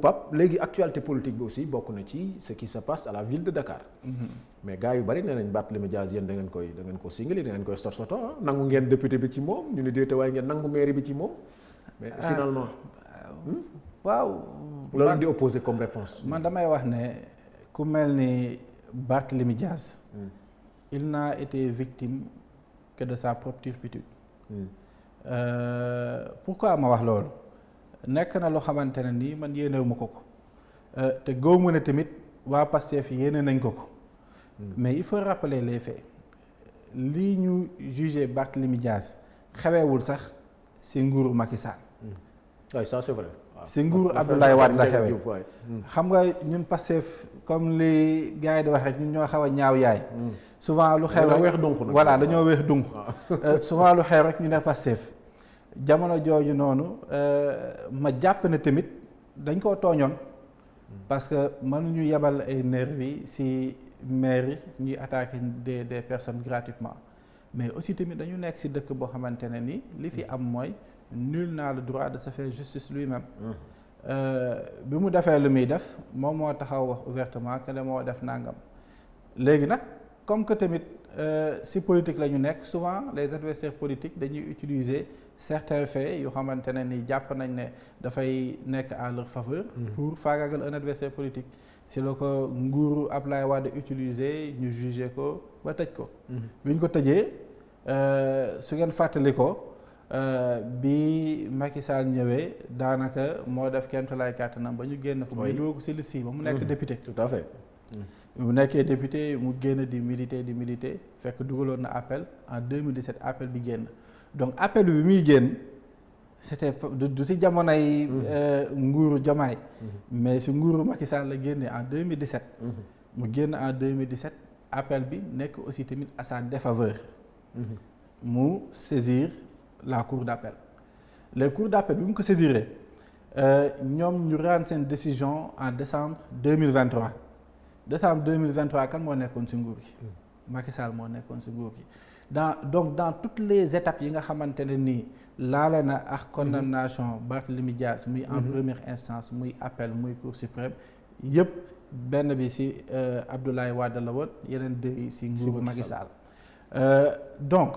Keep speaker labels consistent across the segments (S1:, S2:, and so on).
S1: Pape léegi actualité politique bi aussi bokk na ci ce qui se passe à la ville de Dakar. mais gars yu bari nee nañ Barthélémy Dias yéen da ngeen ko singali da ngeen koy sorsoto nangu ngeen député bi ci moom ñu ne déete waaye ngeen nangu mairie bi ci moom. mais finalement.
S2: waaw.
S1: loolu di opposé comme réponse.
S2: man damay wax ne ku mel ni Barthélémy Dias. il n'a été victime que de sa propre turpitude. Pourquoi ma wax loolu. nekk na loo xamante ne nii man yéenewu ma ko te góob mu ne tamit waa Pastef yéene nañ ko mais il faut rappeler les faits lii ñu jugé Barthélémy Dias xeweewul sax ci nguuru Macky Sall.
S1: oui ça c'est vrai.
S2: ci nguuru Abdoulaye Wade la xewee xam nga ñun Pastef comme li gars yi di wax rek ñun ñoo xaw a ñaaw yaay. souvent lu xew rek voilà dañoo weex dunq souvent lu xew rek ñu ne Pastef. jamono jooju noonu ma jàpp ne tamit dañ koo tooñoon parce que mënuñu yebal ay nervi ci mairie ñuy attaquer des personnes gratuitement mais aussi tamit dañu nekk ci dëkk boo xamante ne ni li fi am mooy nul n'a le droit de se faire justice lui-même. bi mu defee lu muy def moom moo taxaw wax ouvertement que ne moo def nangam léegi nag comme que tamit ci politique la ñu nekk souvent les adversaires politiques dañuy utiliser certains faits yoo xamante ne ni jàpp nañ ne dafay nekk à leur faveur. pour faagaagal un adversaire politique. si la ko nguuru Abdoulaye Wade utiliser ñu juger ko ba tëj ko. bi ñu ko tëjee su ngeen fàttali ko bi Macky Sall ñëwee daanaka moo def kéemtalaay kàttanam ba ñu génn ko. mooy dugg ci liste yi ba mu nekk député.
S1: tout à fait.
S2: mu nekkee député mu génn di militer fekk dugaloon na appel en 2017 appel bi génn. donc appel bi muy génn c'était du ci jamonoy nguuru Diomaye mais ci nguuru Macky Sall la génne en 2017 mu génn en 2017 appel bi nekk aussi tamit à sa défaveur mu saisir la cour d'appel les cours d'appel bi mu ko saisiré ñoom ñu rendre seen décision en décembre 2023 kan moo nekkoon ci nguur gi Macky Sall moo nekkoon ci nguur gi dans toutes les étapes yi nga xamante ne nii laale na ak condamnation Barthélémy Dias muy en première instance muy appel muy cour suprême yëpp benn bi ci Abdoulaye Wade la woon yeneen deux yi ci nguuru Macky Sall donc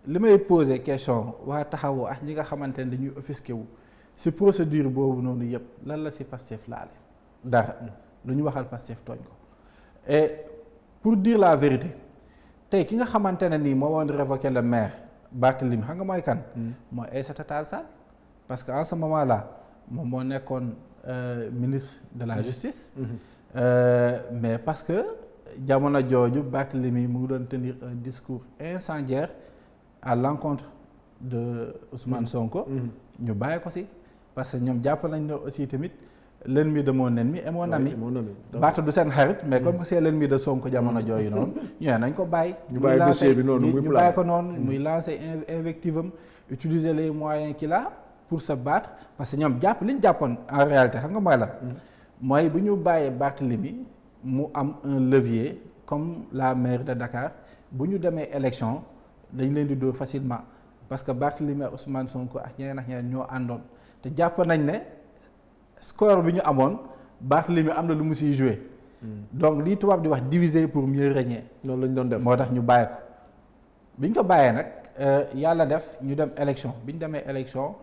S2: li may poser question waa taxawoo ak ñi nga xamante ne dañuy offusqué wu ci procédure boobu noonu yëpp lan la ci Pastef laale dara lu ñu waxal Pastef tooñ ko et pour dire la vérité tey ki nga xamante ne nii moo woon révoquer le maire Barthélémy xam nga mooy kan. mooy Aïssata Tall Sall parce que en ce moment là moom moo nekkoon ministre de la justice. Mais parce que jamono jooju Barthélémy mu ngi doon tenir un discours incendiaire à l'encontre de Ousmane Sonko. ñu bàyyi ko ci parce que ñoom jàpp nañ ne aussi tamit. L'ennemi de mon ennemi est mon ami. Barth du seen xarit mais comme que c'est l'ennemi de Sonko jamono jooyu noonu ñu ne nañ ko bàyyi.
S1: ñu bàyyi dossier bi noonu
S2: ñu bàyyi ko noonu muy lancer invective am utiliser les moyens qu'il a pour se battre parce que ñoom li ñu jàppoon en réalité xam nga mooy lan. mooy bu ñu bàyyee Barthélémy mu am un levier comme la maire de Dakar bu ñu demee élection dañ leen di dóor facilement parce que Barthélémy ak Ousmane Sonko ak ñeneen ñoo àndoon te jàpp nañ ne. score bi ñu amoon Barthélémy am na lu mu siy joué. donc lii tubaab di wax diviser pour mieux régner.
S1: loolu lañ doon def
S2: moo tax ñu bàyyi ko bi ñu ko bàyyee nag yàlla def ñu dem élection bi ñu demee élection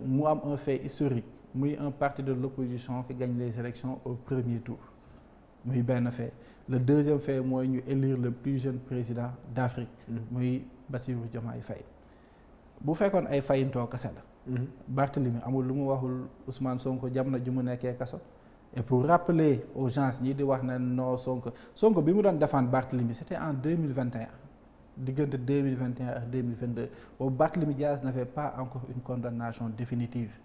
S2: mu am un fait historique muy un parti de l'opposition qui gagne les élections au premier tour muy benn fait le deuxième fait mooy ñu élire le plus jeune président d'Afrique. muy Bassirou Diomaye Faye bu fekkoon ay fayintoo kese la. Barthélémy amul lu mu waxul Ousmane Sonko jamono ju mu nekkee kaso et pour rappeler aux gens ñi di wax ne non Sonko bi mu doon défendre Barthélémy c'était en 2021 diggante 2021 ak 2022 boobu Barthélémy Dias n'avait pas encore une condamnation définitive.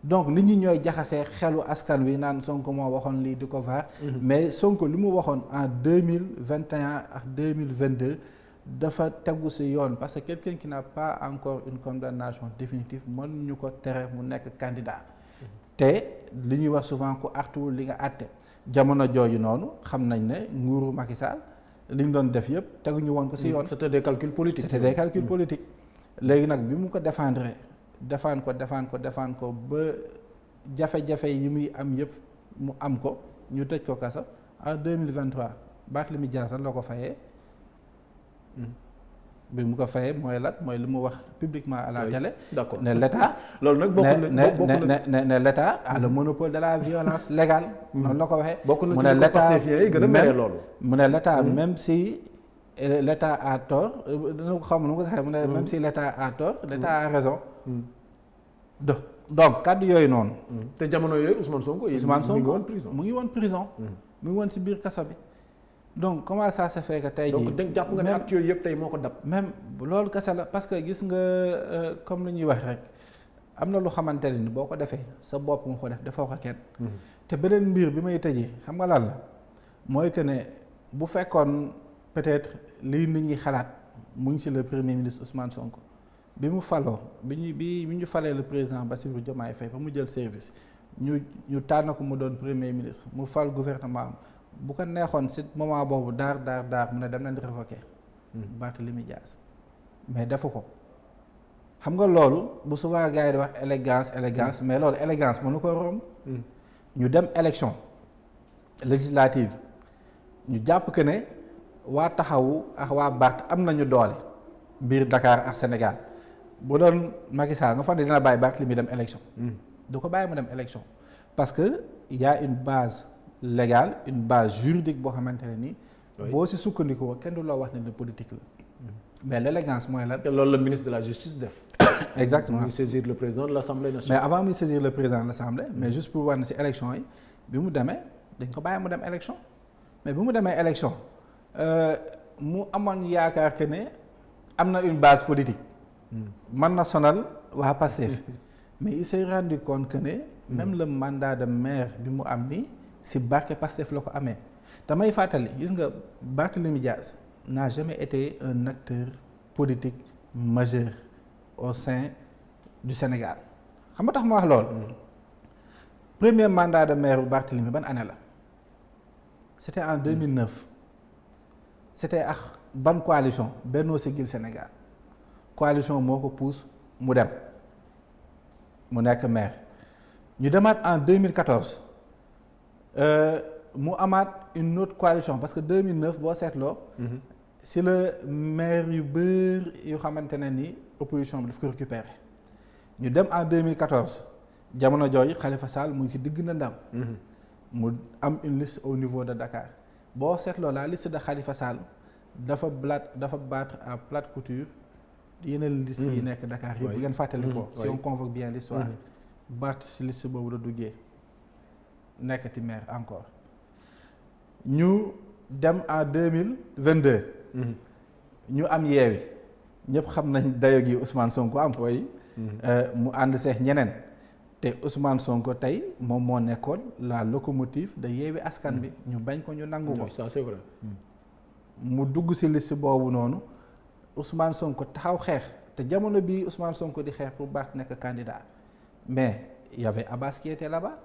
S2: donc nit ñi ñooy jaxasee xelu askan wi naan Sonko moo waxoon lii di ko vaar. mais Sonko li mu waxoon en 2021 ak 2022. dafa tegu ci yoon parce que quelqu'un qui n'a pas encore une condamnation définitive mën ñu ko tere mu nekk candidat te li ñuy wax souvent ku artuwul li nga àtte jamono jooju noonu xam nañ ne nguuru Macky Sall li ñu doon def yëpp teguñu woon ko ci yoon.
S1: c'était des calculs politiques.
S2: léegi nag bi mu ko défendre ko ba jafe-jafe yi muy am yëpp mu am ko ñu tëj ko kaso en 2023 Barthélémy Dias la ko fayee. bi mu ko fayee mooy lan mooy li mu wax publiquement à la télé.
S1: d'accord
S2: ne l'État.
S1: loolu nag bokk na
S2: ne l'État a le monopole de la violence légale. noonu la ko waxee.
S1: bokk na ci ko pacifier yi gën a mere loolu.
S2: mu ne l'État même si l'État a tort dina ko xam nu ko saxee mu ne même si l'État a tort l'État a raison. donc kàddu yooyu noonu.
S1: te jamono yooyu Ousmane Sonko mu ngi woon prison.
S2: mu ngi woon prison. mu ngi woon si biir kaso bi. donc comment ça se fait que tey jii.
S1: donc jàpp nga ne actes yooyu yëpp tey moo ko dab.
S2: même loolu kese la parce que gis nga comme lu ñuy wax rek am na lu xamante ne ni boo ko defee sa bopp nga ko def defoo ko kenn. te beneen mbir bi may tëjee xam nga lan la mooy que ne bu fekkoon peut-être lii nit ñi xalaat mu ngi ci le premier ministre Ousmane Sonko bi mu faloo bi ñu falee le président Bassirou Diomaye Faye ba mu jël service ñu tànn ko mu doon premier ministre mu fal gouvernement am. bu ko neexoon ci moment boobu daar mu ne dem leen di révoquer Barthélémy Dias mais defu ko xam nga loolu bu souvent gars yi di wax élégance mais loolu élégance mënu ko romb. ñu dem élection législative ñu jàpp que ne waa taxawu ak waa Barth am nañu doole biir Dakar ak Sénégal bu doon Macky Sall nga foog ne dina bàyyi Barthélémy dem élection. du ko bàyyi mu dem élection parce que y a une base. légal une base juridique boo xamante ne nii. boo ci sukkandikoo kenn du la wax ne politique la. mais l'élégance mooy lan.
S1: te loolu la ministre de la justice def.
S2: exactement
S1: muy saisir le président de l'Assemblée nationale.
S2: mais avant muy saisir le président de l'Assemblée mais juste pour war na ci élection yi bi mu demee dañ ko bàyyi mu dem élection mais bi mu demee élection mu amoon yaakaar que ne am na une base politique. mën na sonal waa Pastef mais il s'est rendu compte que ne même le mandat de maire bi mu am nii. si barke Pastef la ko amee damay fàttali gis nga Barthélémy Dias n'a jamais été un acteur politique majeur au sein du Sénégal xam nga tax ma wax lool. premier mandat de maire bu Barthélémy ban année la c'était en 2009 c'était ak ban coalition Benno Siggil Sénégal coalition moo ko pousse mu dem mu nekk maire ñu demaat en 2014. mu amaat une autre coalition parce que 2009 boo seetloo. si la maire yu bëri yu xamante ne ni opposition bi daf ko récupérer ñu dem en 2014 jamono jooju Khalifa Sall mu ngi ci digg na ndaw. mu am une liste au niveau de Dakar boo seetloo la liste de Khalifa Sall dafa battre à plate couture yeneen liste yi nekk Dakar yëpp bu ngeen fàttali ko. si on convoque bien l'histoire Barth ci liste boobu la duggee. nekkati maire encore ñu dem en 2022. ñu am Yewwi ñëpp xam nañ dayo gi Ousmane Sonko am. mu ànd seex ñeneen te Ousmane Sonko tey moom moo nekkoon la locomotive de Yewwi Askan Wi ñu bañ ko ñu nangu ko.
S1: ça c'est vrai.
S2: mu dugg ci liste boobu noonu Ousmane Sonko taxaw xeex te jamono bii Ousmane Sonko di xeex pour Barth nekk candidat mais y avait Abbas qui était là-bas.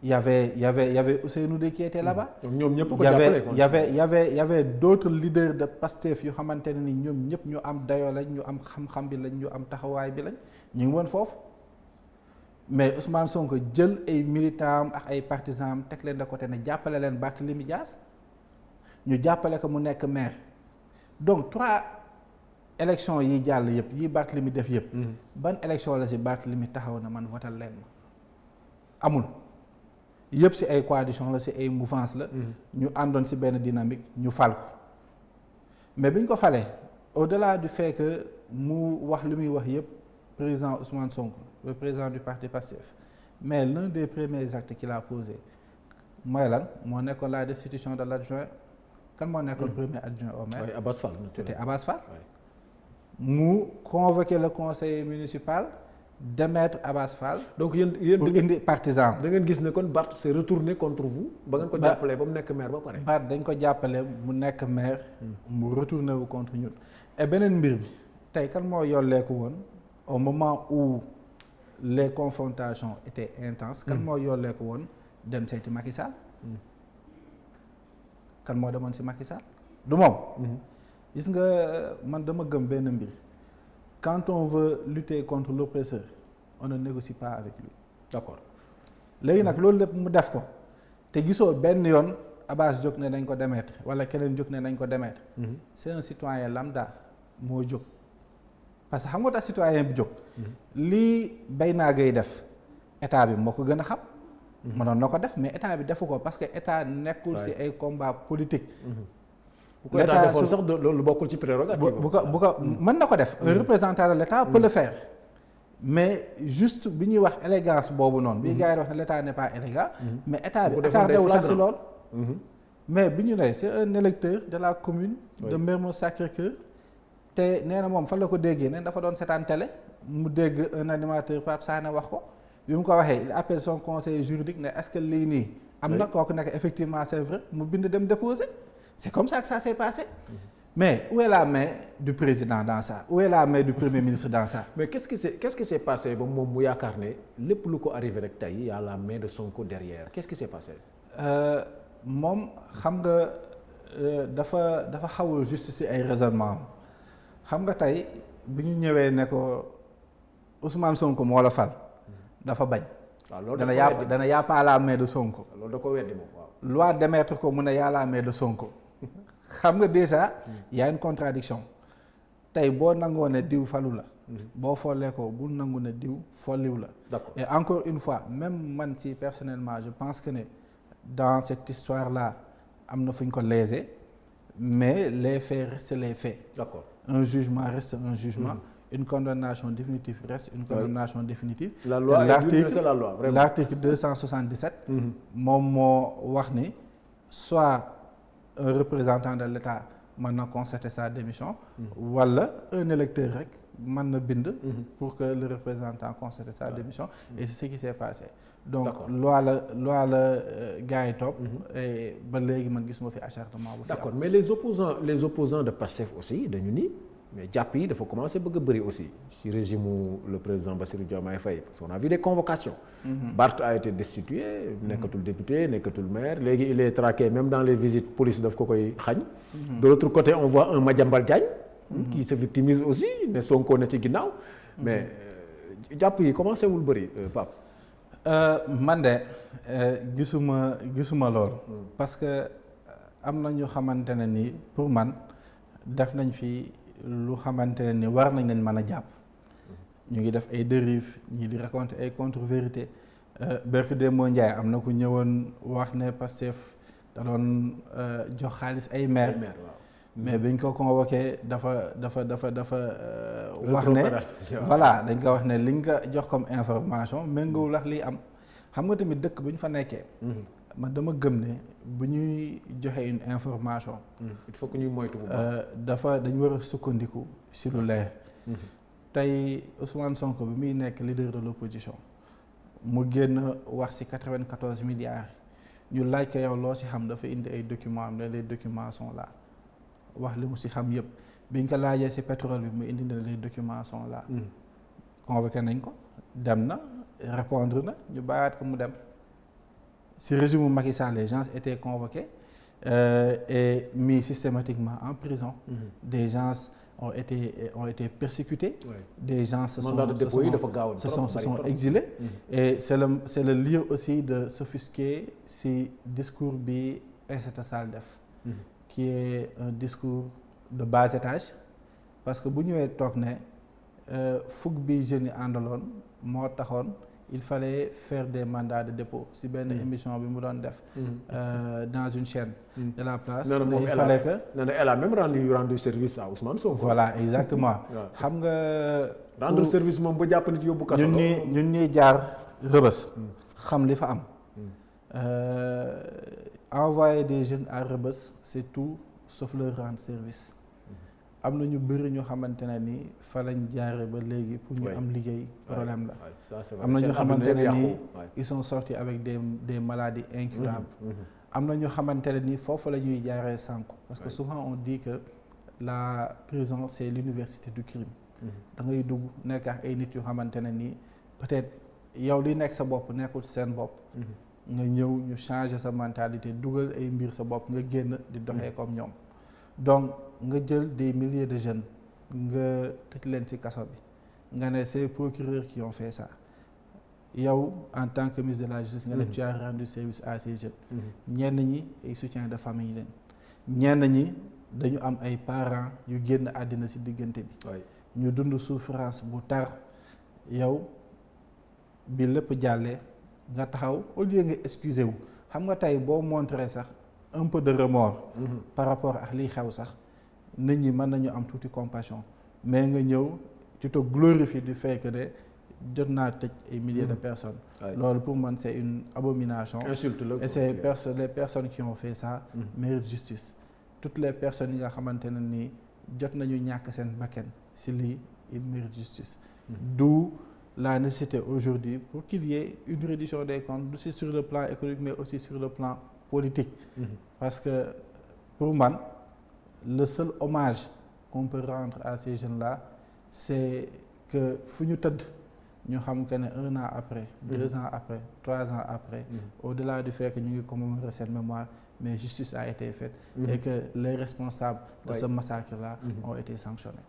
S2: Il y avait Ousseynou Dey qui était là-bas.
S1: donc ñoom ñëpp ko jàppale quoi.
S2: il y avait d'autres leaders de Pastef yu xamante ne ni ñoom ñëpp ñu am dayoo lañ ñu am xam-xam bi lañ ñu am taxawaay bi lañ ñu ngi woon foofu mais Ousmane Sonko jël ay militants am ak ay partisans am teg leen de côté ne jàppale leen Barthélémy Dias ñu jàppale ko mu nekk maire donc 3 élections yi jàll yëpp yi Barthélémy def yëpp. ban élection la si Barthélémy taxaw na man votal leen ma amul. yëpp ci ay coalition la ci ay mouvance la. ñu àndoon ci benn dynamique ñu fal ko mais bi ñu ko falee au-delà du fait que mu wax li muy wax yëpp président Ousmane Sonko le président du parti Pastef mais l'un des premiers actes qu'il a posé mooy lan moo nekkoon la destitution de l'adjoint kan moo nekkoon premier adjoint au maire.
S1: Abbas Fall.
S2: c'était Abbas Fall. mu convoqué le conseil municipal. démettre Abbas Fall.
S1: donc yéen
S2: pour indi partisan.
S1: da ngeen gis ne kon Barth s'est retourné contre vous. ba ngeen ko jàppalee ba mu nekk maire ba pare.
S2: Barth dañ ko jàppale mu nekk maire. mu retourné wu contre ñun. et beneen mbir bi tey kan moo yolleeku woon au moment où les confrontations étaient intenses. kan moo yolleeku woon dem seeti Macky Sall. kan moo demoon si Macky Sall du moom. gis nga man dama gëm benn mbir. quand on veut lutter contre l'oppresseur on ne négocie pas avec lui.
S1: d'accord
S2: léegi nag loolu lépp mu def ko te gisoo benn yoon Abass jóg ne nañ ko démettre wala keneen jóg ne nañ ko démettre. C'est un citoyen lambda moo jóg parce que xam nga tax citoyen bi jóg. lii bay naa ngay def état bi moo ko gën a xam. mënoon na ko def mais état bi defu ko parce que état nekkul ci ay combat politique.
S1: bu ko état defoon sax loolu bokkul ci prérogative.
S2: bu ko mën na ko def. un représentant de l'état peut le faire. mais juste bi ñuy wax élégance boobu noonu. bi gars yi wax ne l'état n'est pas élégant. mais état bi attardé wu sax ci lool. mais bi ñu ne c'est un électeur de la commune. de Mermoz Sacré-Cœur. te nee na moom fan la ko déggee ne dafa doon seetaan télé mu dégg un animateur Pape Sané wax ko bi mu ko waxee il appelle son conseiller juridique ne est-ce que lii nii. am na kooku nekk effectivement c'est vrai mu bind dem déposer. c'est comme ça que ça s'est passé. mais où est la main du président dans ça où est la main du premier ministre dans ça.
S1: mais qu'est-ce qui s'est passé ba moom mu yaakaar ne lépp lu ko arrivé rek tey y a la main de Sonko derrière qu'est-ce qui s'est passé.
S2: moom xam nga dafa xawul juste ci ay raisonnement am xam nga tey bi ñu ñëwee ne ko Ousmane Sonko moo la fal dafa bañ.
S1: waaw loolu
S2: dana y a pas la main de Sonko.
S1: loolu da ko weddi moom waaw.
S2: loi démettre ko mu ne y a la main de Sonko. xam nga déjà y a une contradiction tey boo nangoo ne diw falu la. boo follee ko bu nangu ne diw folliw la.
S1: d'accord
S2: et encore une fois même man si personnellement je pense que ne dans cette histoire là am na fu ñu ko lésé mais les faits restent les faits.
S1: d'accord
S2: un jugement reste un jugement. Une condamnation définitive reste une condamnation définitive.
S1: La loi c'est la loi vraiment.
S2: L'article 277. moom moo wax ni soit un représentant de l'État mën na constater sa démission. wala un électeur rek mën na bind. pour que le représentant constate sa démission. et c'est ce qui s'est passé. donc loi la gars yi topp. et ba léegi man gisuma fi acharnement bu fi am.
S1: d'accord mais les opposants de Pastef aussi dañu ni. mais jàpp yi dafa commencé bëgg a bëri aussi ci régime le président Bassirou Diomaye Faye parce qu'on a vu des convocations. Barth a été destitué. nekkatul député nekkatul maire léegi il est traqué même dans les visites police daf ko koy xañ. de l'autre côté on voit un Madiambal Diagne. qui se victimise aussi ne Sonko na ci ginnaaw. mais jàpp yi commencé wul bëri Pape.
S2: man de gisuma lool. parce que am na ñu xamante ne ni pour man def nañ fi. lu xamante ne ni war nañ leen mën a jàpp ñu ngi def ay dérives ñii di raconter ay contre-vérités Berk Dembo Ndiaye am na ku ñëwoon wax ne Pastef da doon jox xaalis ay maire mais biñ ko convoqué dafa wax ne voilà dañ ko wax ne liñ ko jox comme information méngoowul ak liy am xam nga tamit dëkk bu ñu fa nekkee man dama gëm ne bu ñuy joxe une information.
S1: il faut que ñuy moytu bu
S2: baax dañu war a sukkandiku si lu leer. tey Ousmane Sonko bi muy nekk leader de l'opposition mu génn wax ci 94 milliards ñu laaj ko yow loo ci xam dafa indi ay documents am ne les documents sont là wax li mu ci xam yépp biñ ko laajee ci pétrole bi mu indi ne les documents sont là. convoqué nañ ko dem na répondre na ñu bàyyaat ko mu dem. Si le régime Macky Sall, les gens étaient convoqués et mis systématiquement en prison. Des gens ont été persécutés. Des gens se sont exilés. Et c'est le lieu aussi de s'offusquer si discours bi Aïssata Tall def qui est un discours de bas étage. Parce que bu ñëwee toog ne fukk bi jeunes yi àndaloon moo taxoon. Il fallait faire des mandats de dépôt si benn émission bi mu doon def. Dans une chaîne. de la place.
S1: il fallait que elle a même rendu service à Ousmane Sonko.
S2: voilà exactement. xam nga.
S1: rendre service moom ba jàpp nit yóbbu kaso.
S2: ñun ñuy jaar Rebeuss. xam li fa am. Envoyer des jeunes à Rebeuss c'est tout sauf leur rendre service. am na ñu bëri ñu xamante ne ni fa lañ jaare ba léegi pour ñu am liggéey problème la am na ñu xamante ne ni ils sont sortis avec des maladies incurables am na ñu xamante ne ni foofu la ñuy jaaree sànku parce que souvent on dit que la prison c'est l'université du crime da ngay dugg nekk ak ay nit yu xamante ne ni peut-être yow li nekk sa bopp nekkul seen bopp nga ñëw ñu changer sa mentalité dugal ay mbir sa bopp nga génn di doxee comme ñoom donc nga jël des milliers de jeunes nga tëj leen ci kaso bi nga ne c'est procureurs qui ont fait ça yow en tant que ministre de la justice nga ne tu as rendu service à ces jeunes. ñenn ñi ay soutien de famille leen ñenn ñi dañu am ay parents yu génn àddina ci diggante bi. ñu dund souffrance bu tar yow bi lépp jàllee nga taxaw au lieu nga excuser wu xam nga tey boo montré sax un peu de remords. par rapport ak liy xew sax nit ñi mën nañu am tuuti compassion mais nga ñëw tu te glorifies du fait que ne jot naa tëj ay milliers de personnes. loolu pour man c'est une abomination.
S1: insulte la
S2: et c'est les personnes qui ont fait ça méritent justice. toutes les personnes yi nga xamante ne nii jot nañu ñàkk seen bakkan ci lii ils méritent justice. D'où la nécessité aujourd'hui pour qu'il y ait une reddition des comptes aussi sur le plan économique mais aussi sur le plan politique. Parce que pour man le seul hommage qu'on peut rendre à ces jeunes-là c'est que fu ñu tëdd ñu xam que ne 1 an après 2 ans après 3 ans après au-delà du fait que ñu ngi commémorer cette mémoire mais justice a été faite et que les responsables de ce massacre-là ont été sanctionnés.